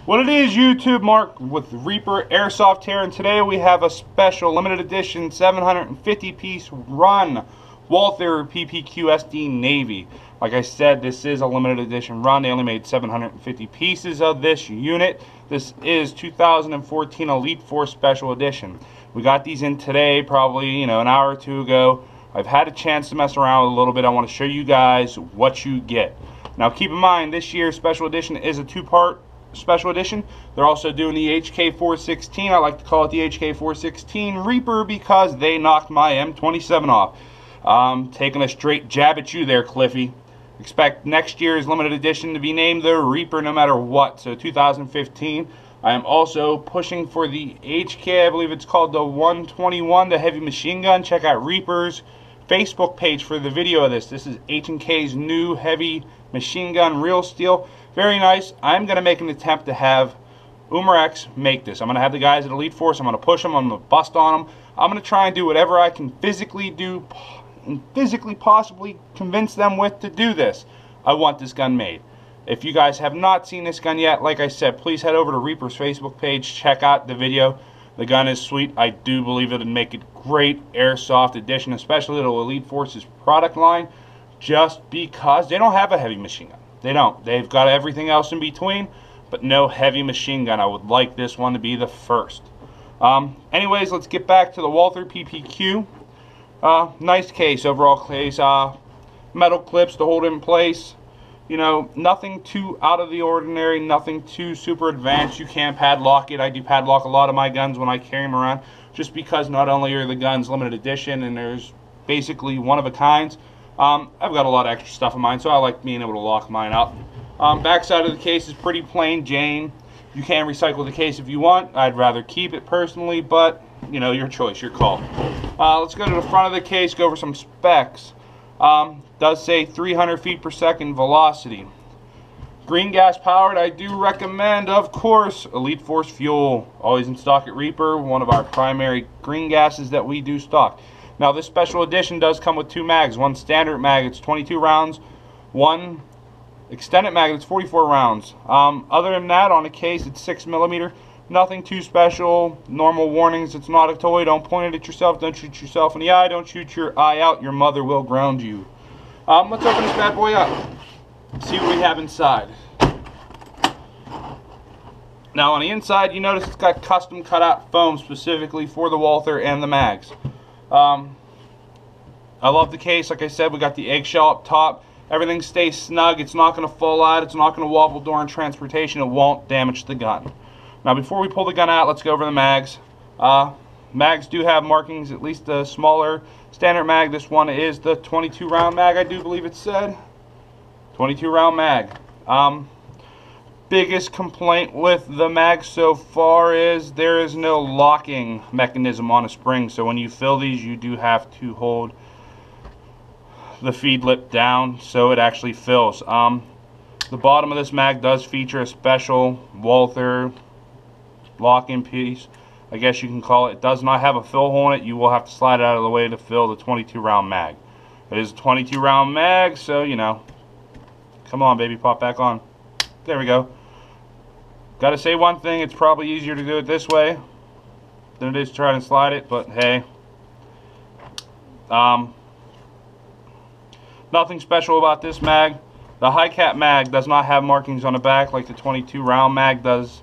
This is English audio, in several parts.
What it is, YouTube, Mark with Reaper Airsoft here, and today we have a special limited edition 750 piece run Walther PPQ SD Navy. Like I said, this is a limited edition run. They only made 750 pieces of this unit. This is 2014 Elite Force Special Edition. We got these in today, probably an hour or two ago. I've had a chance to mess around with a little bit. I want to show you guys what you get. Now keep in mind, this year's special edition is a two-part special edition. They're also doing the HK416. I like to call it the HK416 Reaper because they knocked my M27 off. Taking a straight jab at you there, Cliffy. Expect next year's limited edition to be named the Reaper no matter what. So 2015. I am also pushing for the HK, I believe it's called the 121, the heavy machine gun. Check out Reaper's Facebook page for the video of this. This is H&K's new heavy machine gun, real steel. Very nice. I'm going to make an attempt to have Umarex make this. I'm going to have the guys at Elite Force. I'm going to push them. I'm going to bust on them. I'm going to try and do whatever I can physically do and physically possibly convince them with to do this. I want this gun made. If you guys have not seen this gun yet, like I said, please head over to Reaper's Facebook page. Check out the video. The gun is sweet. I do believe it would make a great airsoft addition, especially to Elite Force's product line, just because they don't have a heavy machine gun. They don't. They've got everything else in between, but no heavy machine gun. I would like this one to be the first. Anyways, let's get back to the Walther PPQ. Nice case, overall case. Metal clips to hold it in place. Nothing too out of the ordinary, nothing too super advanced. You can padlock it. I do padlock a lot of my guns when I carry them around, just because not only are the guns limited edition and there's basically one of a kinds, I've got a lot of extra stuff in mine, so I like being able to lock mine up. Back side of the case is pretty plain Jane. You can recycle the case if you want. I'd rather keep it personally, but your choice, your call. Let's go to the front of the case, go over some specs. Does say 300 feet per second velocity. Green gas powered. I do recommend, of course, Elite Force fuel. Always in stock at Reaper, one of our primary green gases that we do stock. Now this special edition does come with two mags. One standard mag, it's 22 rounds. One extended mag, it's 44 rounds. Other than that, on the case, it's 6mm. Nothing too special. Normal warnings. It's not a toy. Don't point it at yourself. Don't shoot yourself in the eye. Don't shoot your eye out. Your mother will ground you. Let's open this bad boy up. See what we have inside. Now on the inside, you notice it's got custom cutout foam specifically for the Walther and the mags. I love the case. Like I said, we got the eggshell up top. Everything stays snug. It's not going to fall out. It's not going to wobble during transportation. It won't damage the gun. Now before we pull the gun out, let's go over the mags. Mags do have markings, at least the smaller standard mag. This one is the 22 round mag, I do believe it said. 22 round mag. Biggest complaint with the mag so far is there is no locking mechanism on a spring, so when you fill these you do have to hold the feed lip down so it actually fills. The bottom of this mag does feature a special Walther lock-in piece, I guess you can call it. It does not have a fill hole in it. You will have to slide it out of the way to fill the 22 round mag. It is a 22 round mag, so come on baby, pop back on. There we go. Gotta say one thing, it's probably easier to do it this way than it is to try and slide it, but hey. Nothing special about this mag. The high cap mag does not have markings on the back like the 22 round mag does.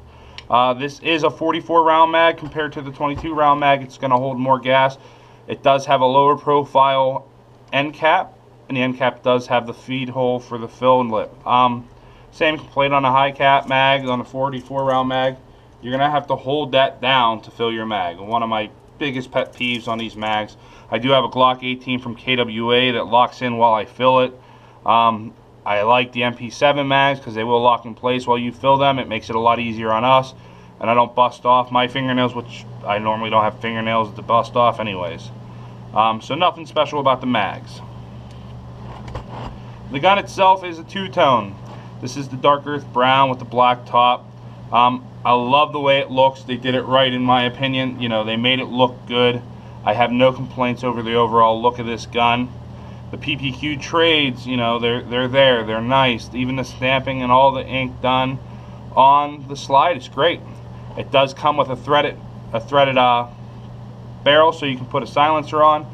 This is a 44 round mag compared to the 22 round mag. It's going to hold more gas. It does have a lower profile end cap, and the end cap does have the feed hole for the fill and lip. Same complaint on the high cap mag. On the 44 round mag, you're going to have to hold that down to fill your mag. One of my biggest pet peeves on these mags. I do have a Glock 18 from KWA that locks in while I fill it. I like the MP7 mags because they will lock in place while you fill them. It makes it a lot easier on us, and I don't bust off my fingernails, which I normally don't have fingernails to bust off anyways. So nothing special about the mags. The gun itself is a two-tone. This is the dark earth brown with the black top. I love the way it looks. They did it right in my opinion. They made it look good. I have no complaints over the overall look of this gun. The PPQ trades, they're there. They're nice. Even the stamping and all the ink done on the slide. It's great. It does come with a threaded barrel, so you can put a silencer on.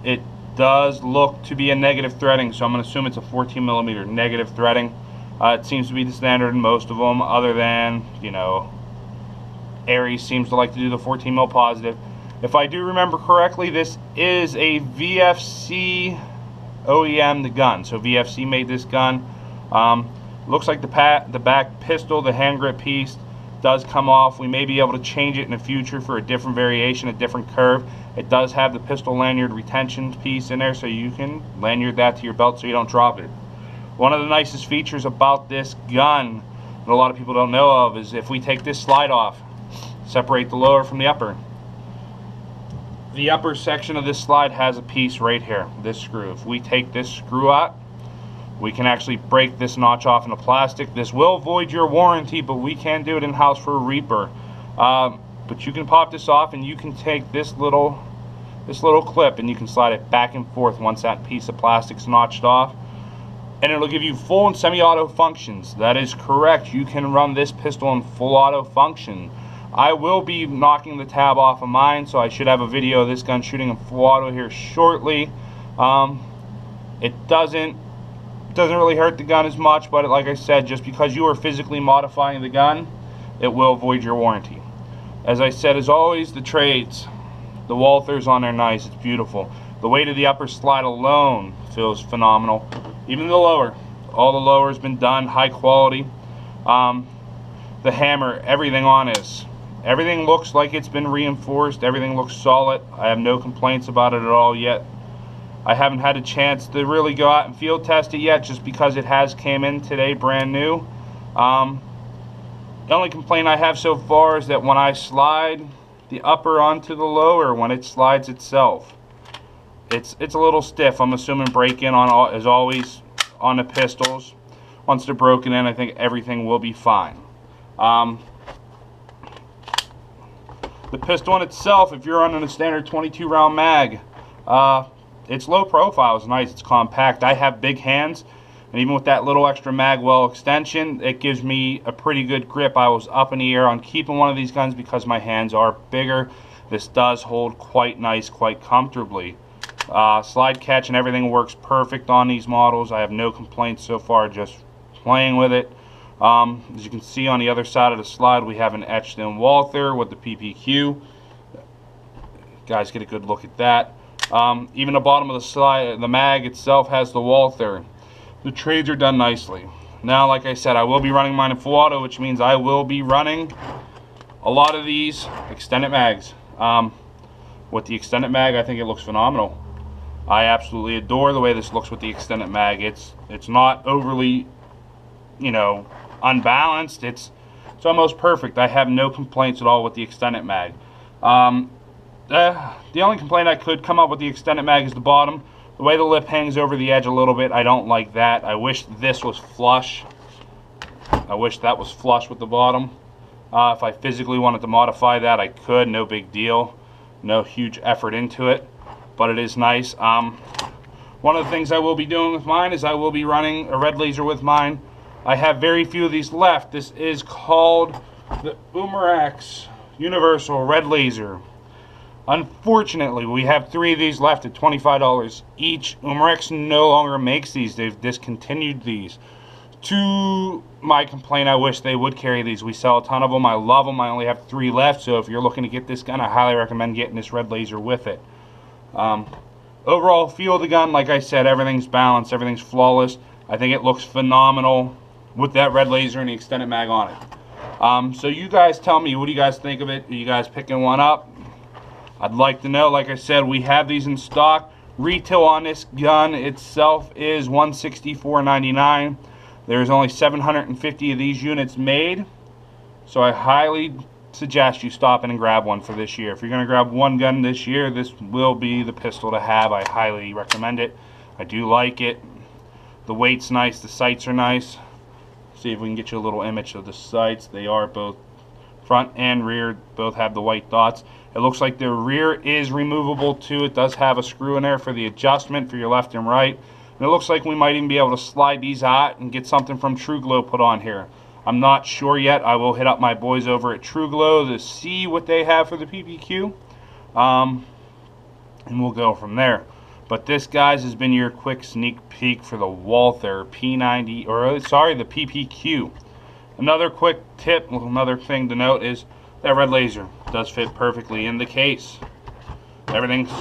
It does look to be a negative threading, so I'm going to assume it's a 14mm negative threading. It seems to be the standard in most of them, other than, you know, Aries seems to like to do the 14mm positive. If I do remember correctly, this is a VFC OEM, the gun. So VFC made this gun. Looks like the back pistol, the hand grip piece, does come off. We may be able to change it in the future for a different variation, a different curve. It does have the pistol lanyard retention piece in there, so you can lanyard that to your belt so you don't drop it. One of the nicest features about this gun that a lot of people don't know of is if we take this slide off, separate the lower from the upper. The upper section of this slide has a piece right here, this screw. If we take this screw out, we can actually break this notch off into plastic. This will void your warranty, but we can do it in-house for a Reaper. But you can pop this off, and you can take this little clip and you can slide it back and forth once that piece of plastic's notched off, and it'll give you full and semi-auto functions. That is correct. You can run this pistol in full auto function. I will be knocking the tab off of mine, so I should have a video of this gun shooting in full auto here shortly. It doesn't really hurt the gun as much, but like I said, just because you are physically modifying the gun, it will void your warranty. As I said, as always, the trades, the Walthers on there, nice, it's beautiful. The weight of the upper slide alone feels phenomenal. Even the lower, all the lower has been done, high quality. The hammer, everything on this, everything looks like it's been reinforced, everything looks solid. I have no complaints about it at all yet. I haven't had a chance to really go out and field test it yet, just because it has came in today brand new. The only complaint I have so far is that when I slide the upper onto the lower, when it slides itself, it's a little stiff. I'm assuming break-in on as always on the pistols. Once they're broken in, I think everything will be fine. The pistol in itself, if you're running a standard 22 round mag, it's low profile, it's nice, it's compact. I have big hands, and even with that little extra mag well extension, it gives me a pretty good grip. I was up in the air on keeping one of these guns because my hands are bigger. This does hold quite nice, quite comfortably. Slide catch and everything works perfect on these models. I have no complaints so far, just playing with it. As you can see on the other side of the slide, we have an etched in Walther with the PPQ. Guys, get a good look at that. Even the bottom of the slide, the mag itself has the Walther. The trades are done nicely. Now, like I said, I will be running mine in full auto, which means I will be running a lot of these extended mags. With the extended mag, I think it looks phenomenal. I absolutely adore the way this looks with the extended mag. It's not overly, you know, unbalanced. It's almost perfect. I have no complaints at all with the extended mag. The only complaint I could come up with the extended mag is the bottom. The way the lip hangs over the edge a little bit, I don't like that. I wish this was flush. I wish that was flush with the bottom. If I physically wanted to modify that, I could. No big deal. No huge effort into it, but it is nice. One of the things I will be doing with mine is I will be running a red laser with mine. I have very few of these left. This is called the Umarex Universal Red Laser. Unfortunately, we have 3 of these left at $25 each. Umarex no longer makes these. They've discontinued these. To my complaint, I wish they would carry these. We sell a ton of them. I love them. I only have 3 left, so if you're looking to get this gun, I highly recommend getting this red laser with it. Overall feel of the gun, like I said, everything's balanced, everything's flawless. I think it looks phenomenal with that red laser and the extended mag on it. So you guys tell me, what do you guys think of it? Are you guys picking one up? I'd like to know. Like I said, we have these in stock. Retail on this gun itself is $164.99. There's only 750 of these units made, so I highly suggest you stop in and grab one for this year. If you're going to grab one gun this year, this will be the pistol to have. I highly recommend it. I do like it. The weight's nice. The sights are nice. See if we can get you a little image of the sights. They are both front and rear. Both have the white dots. It looks like the rear is removable too. It does have a screw in there for the adjustment for your left and right. And it looks like we might even be able to slide these out and get something from True Glow put on here. I'm not sure yet. I will hit up my boys over at True Glow to see what they have for the PPQ, and we'll go from there. But this, guys, has been your quick sneak peek for the Walther P90, or sorry, the PPQ. Another quick tip, another thing to note is that red laser does fit perfectly in the case. Everything's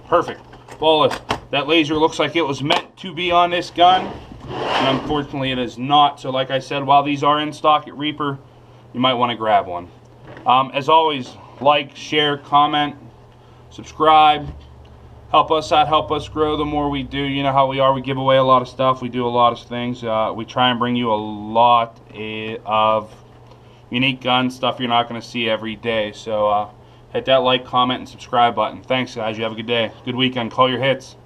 perfect, flawless. That laser looks like it was meant to be on this gun, and unfortunately it is not. So like I said, while these are in stock at Reaper, you might want to grab one. As always, like, share, comment, subscribe. Help us out, help us grow. The more we do, you know how we are. We give away a lot of stuff. We do a lot of things. We try and bring you a lot of unique gun stuff you're not going to see every day. So hit that like, comment, and subscribe button. Thanks, guys. You have a good day. Good weekend. Call your hits.